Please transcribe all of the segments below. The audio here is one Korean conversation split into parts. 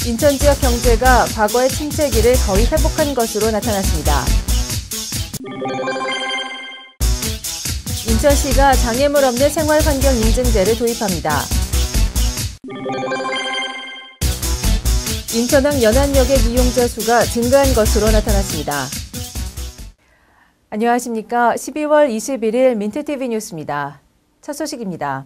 인천 지역 경제가 과거의 침체기를 거의 회복한 것으로 나타났습니다. 인천시가 장애물 없는 생활환경 인증제를 도입합니다. 인천항 연안역의 이용자 수가 증가한 것으로 나타났습니다. 안녕하십니까. 12월 21일 민트TV 뉴스입니다. 첫 소식입니다.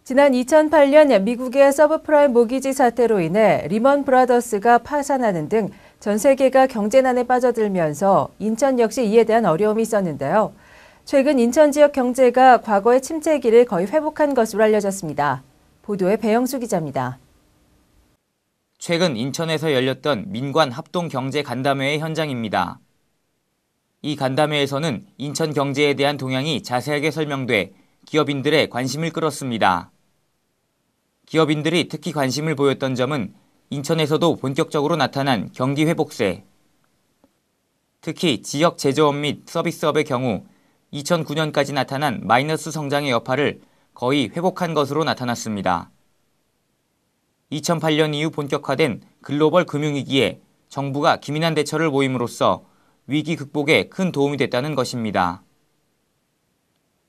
지난 2008년 미국의 서브프라임 모기지 사태로 인해 리먼 브라더스가 파산하는 등 전 세계가 경제난에 빠져들면서 인천 역시 이에 대한 어려움이 있었는데요. 최근 인천 지역 경제가 과거의 침체기를 거의 회복한 것으로 알려졌습니다. 보도에 배영수 기자입니다. 최근 인천에서 열렸던 민관 합동경제 간담회의 현장입니다. 이 간담회에서는 인천 경제에 대한 동향이 자세하게 설명돼 기업인들의 관심을 끌었습니다. 기업인들이 특히 관심을 보였던 점은 인천에서도 본격적으로 나타난 경기 회복세. 특히 지역 제조업 및 서비스업의 경우 2009년까지 나타난 마이너스 성장의 여파를 거의 회복한 것으로 나타났습니다. 2008년 이후 본격화된 글로벌 금융위기에 정부가 기민한 대처를 보임으로써 위기 극복에 큰 도움이 됐다는 것입니다.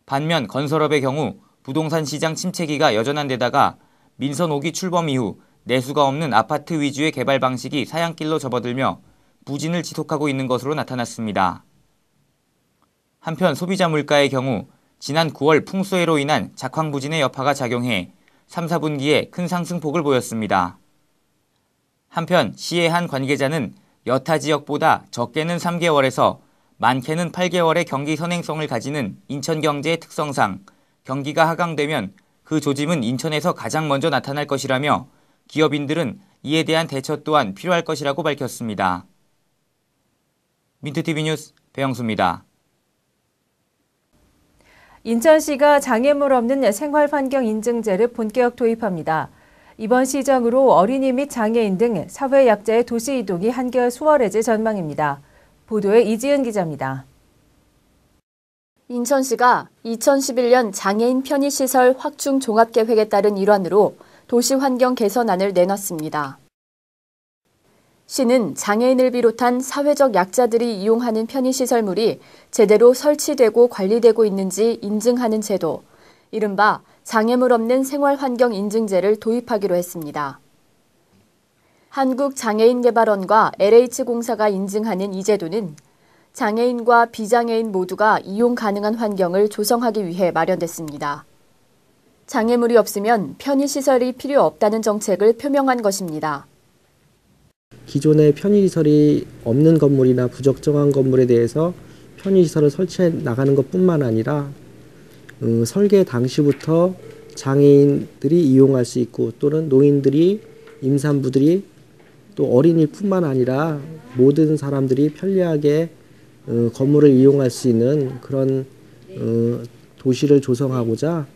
반면 건설업의 경우 부동산 시장 침체기가 여전한 데다가 민선 5기 출범 이후 내수가 없는 아파트 위주의 개발 방식이 사양길로 접어들며 부진을 지속하고 있는 것으로 나타났습니다. 한편 소비자 물가의 경우 지난 9월 풍수해로 인한 작황 부진의 여파가 작용해 3, 4분기에 큰 상승폭을 보였습니다. 한편 시의 한 관계자는 여타 지역보다 적게는 3개월에서 많게는 8개월의 경기 선행성을 가지는 인천 경제의 특성상 경기가 하강되면 그 조짐은 인천에서 가장 먼저 나타날 것이라며 기업인들은 이에 대한 대처 또한 필요할 것이라고 밝혔습니다. 민트TV 뉴스 배영수입니다. 인천시가 장애물 없는 생활환경 인증제를 본격 도입합니다. 이번 시정으로 어린이 및 장애인 등 사회약자의 도시 이동이 한결 수월해질 전망입니다. 보도에 이지은 기자입니다. 인천시가 2011년 장애인 편의시설 확충 종합계획에 따른 일환으로 도시환경 개선안을 내놨습니다. 시는 장애인을 비롯한 사회적 약자들이 이용하는 편의시설물이 제대로 설치되고 관리되고 있는지 인증하는 제도, 이른바 장애물 없는 생활환경 인증제를 도입하기로 했습니다. 한국장애인개발원과 LH공사가 인증하는 이 제도는 장애인과 비장애인 모두가 이용 가능한 환경을 조성하기 위해 마련됐습니다. 장애물이 없으면 편의시설이 필요 없다는 정책을 표명한 것입니다. 기존에 편의시설이 없는 건물이나 부적정한 건물에 대해서 편의시설을 설치해 나가는 것뿐만 아니라 설계 당시부터 장애인들이 이용할 수 있고 또는 노인들이, 임산부들이 또 어린이뿐만 아니라 모든 사람들이 편리하게 건물을 이용할 수 있는 그런 도시를 조성하고자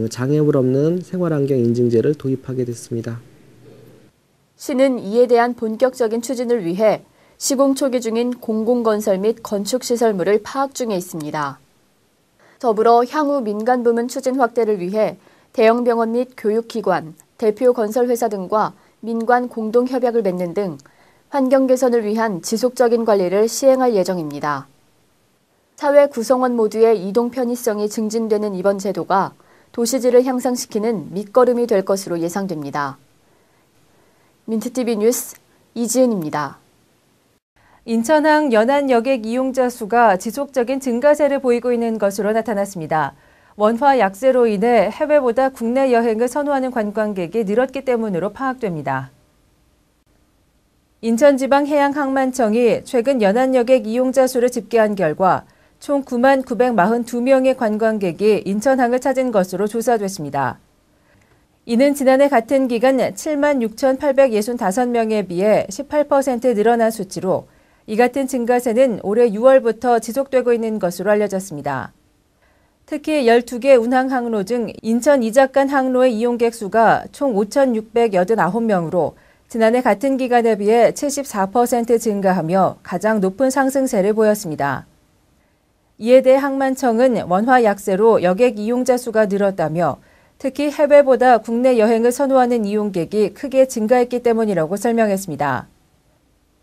장애물 없는 생활환경 인증제를 도입하게 됐습니다. 시는 이에 대한 본격적인 추진을 위해 시공 초기 중인 공공건설 및 건축시설물을 파악 중에 있습니다. 더불어 향후 민간부문 추진 확대를 위해 대형병원 및 교육기관, 대표 건설회사 등과 민관 공동협약을 맺는 등 환경 개선을 위한 지속적인 관리를 시행할 예정입니다. 사회 구성원 모두의 이동 편의성이 증진되는 이번 제도가 도시질을 향상시키는 밑거름이 될 것으로 예상됩니다. 민트TV 뉴스 이지은입니다. 인천항 연안여객 이용자 수가 지속적인 증가세를 보이고 있는 것으로 나타났습니다. 원화 약세로 인해 해외보다 국내 여행을 선호하는 관광객이 늘었기 때문으로 파악됩니다. 인천지방해양항만청이 최근 연안여객 이용자 수를 집계한 결과 총 9만 942명의 관광객이 인천항을 찾은 것으로 조사됐습니다. 이는 지난해 같은 기간 7만 6,865명에 비해 18% 늘어난 수치로 이 같은 증가세는 올해 6월부터 지속되고 있는 것으로 알려졌습니다. 특히 12개 운항 항로 중 인천 이작간 항로의 이용객 수가 총 5,689명으로 지난해 같은 기간에 비해 74% 증가하며 가장 높은 상승세를 보였습니다. 이에 대해 항만청은 원화 약세로 여객 이용자 수가 늘었다며 특히 해외보다 국내 여행을 선호하는 이용객이 크게 증가했기 때문이라고 설명했습니다.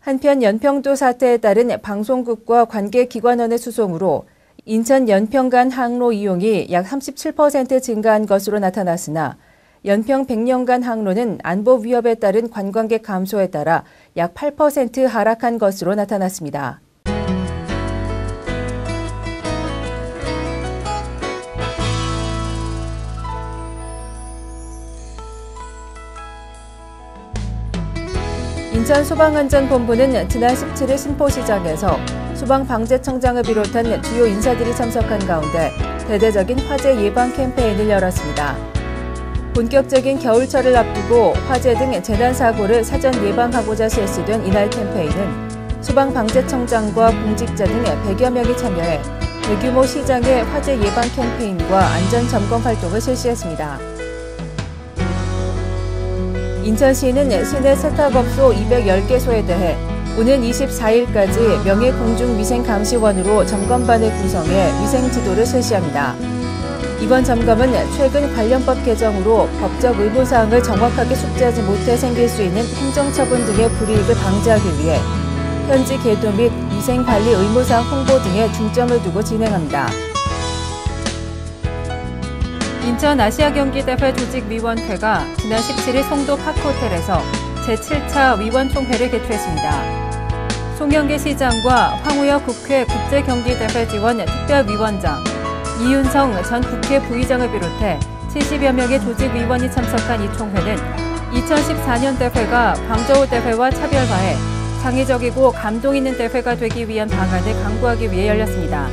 한편 연평도 사태에 따른 방송국과 관계기관원의 수송으로 인천 연평간 항로 이용이 약 37% 증가한 것으로 나타났으나 연평 100년간 항로는 안보 위협에 따른 관광객 감소에 따라 약 8% 하락한 것으로 나타났습니다. 인천소방안전본부는 지난 17일 신포시장에서 소방방재청장을 비롯한 주요 인사들이 참석한 가운데 대대적인 화재 예방 캠페인을 열었습니다. 본격적인 겨울철을 앞두고 화재 등 재난사고를 사전 예방하고자 실시된 이날 캠페인은 소방방재청장과 공직자 등 100여 명이 참여해 대규모 시장의 화재 예방 캠페인과 안전점검 활동을 실시했습니다. 인천시는 시내 세탁업소 210개소에 대해 오는 24일까지 명예공중위생감시원으로 점검반을 구성해 위생지도를 실시합니다. 이번 점검은 최근 관련법 개정으로 법적 의무사항을 정확하게 숙지하지 못해 생길 수 있는 행정처분 등의 불이익을 방지하기 위해 현지 계도 및 위생관리 의무사항 홍보 등에 중점을 두고 진행합니다. 인천 아시아경기대회 조직위원회가 지난 17일 송도 파크호텔에서 제7차 위원총회를 개최했습니다. 송영길 시장과 황우여 국회 국제경기대회 지원 특별위원장, 이윤성 전 국회 부의장을 비롯해 70여 명의 조직위원이 참석한 이 총회는 2014년 대회가 광저우 대회와 차별화해 창의적이고 감동 있는 대회가 되기 위한 방안을 강구하기 위해 열렸습니다.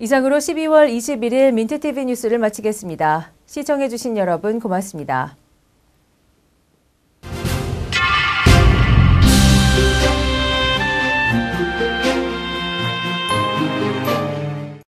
이상으로 12월 21일 민트TV 뉴스를 마치겠습니다. 시청해주신 여러분 고맙습니다.